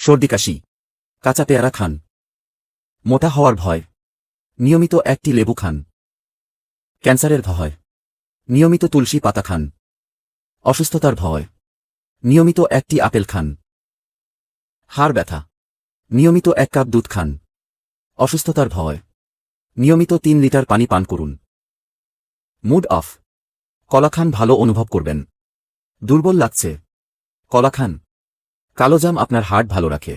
সর্দি কাশি, কাঁচা পেয়ারা খান। মোটা হওয়ার ভয়, নিয়মিত একটি লেবু খান। ক্যান্সারের ভয়, নিয়মিত তুলসী পাতা খান। অসুস্থতার ভয়, নিয়মিত একটি আপেল খান। হাড় ব্যথা, নিয়মিত 1 কাপ দুধ খান। অসুস্থতার ভয়, নিয়মিত 3 লিটার পানি পান করুন। মুড অফ, কলা খান, ভালো অনুভব করবেন। দুর্বল লাগছে, কলা খান। কালোজাম আপনার হার্ট ভালো রাখে।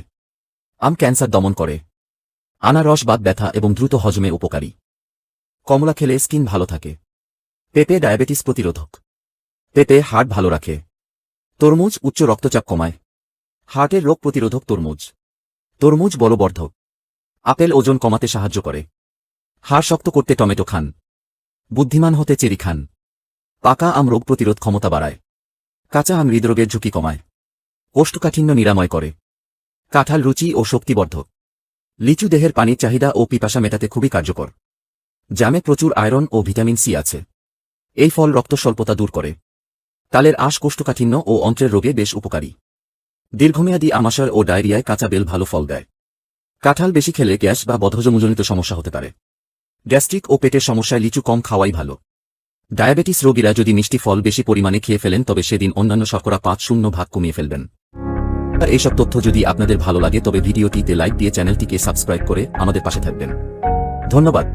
আম ক্যান্সার দমন করে। আনারস বাত ব্যথা এবং দ্রুত হজমে উপকারী। কমলা খেলে স্কিন ভালো থাকে। পেঁপে ডায়াবেটিস প্রতিরোধক। পেঁপে হার্ট ভালো রাখে। তরমুজ উচ্চ রক্তচাপ কমায়। হার্টের রোগ প্রতিরোধক তরমুজ। তরমুজ বলবর্ধক। আপেল ওজন কমাতে সাহায্য করে। হাড় শক্ত করতে টমেটো খান। বুদ্ধিমান হতে চেরি খান। পাকা আম রোগ প্রতিরোধ ক্ষমতা বাড়ায়। কাঁচা আম হৃদরোগের ঝুঁকি কমায়। কোষ্ঠকাঠিন্য নিরাময় করে। কাঁঠাল রুচি ও শক্তিবর্ধক। লিচু দেহের পানির চাহিদা ও পিপাসা মেটাতে খুবই কার্যকর। জামে প্রচুর আয়রন ও ভিটামিন সি আছে। এই ফল রক্ত স্বল্পতা দূর করে। তালের আঁশ কোষ্ঠকাঠিন্য ও অন্ত্রের রোগে বেশ উপকারী। দীর্ঘমেয়াদী আমাশয় ও ডায়রিয়ায় কাঁচা বেল ভালো ফল দেয়। কাঁঠাল বেশি খেলে গ্যাস বা বদহজমজনিত সমস্যা হতে পারে। গ্যাস্ট্রিক ও পেটের সমস্যায় লিচু কম খাওয়াই ভালো। ডায়াবেটিস রোগীরা যদি মিষ্টি ফল বেশি পরিমাণে খেয়ে ফেলেন তবে সেদিন অন্যান্য শর্করা 5-0 কমিয়ে ফেলবেন। আর এইসব তথ্য যদি আপনাদের ভালো লাগে তবে ভিডিওটিতে লাইক দিয়ে চ্যানেলটিকে সাবস্ক্রাইব করে আমাদের পাশে থাকবেন। ধন্যবাদ।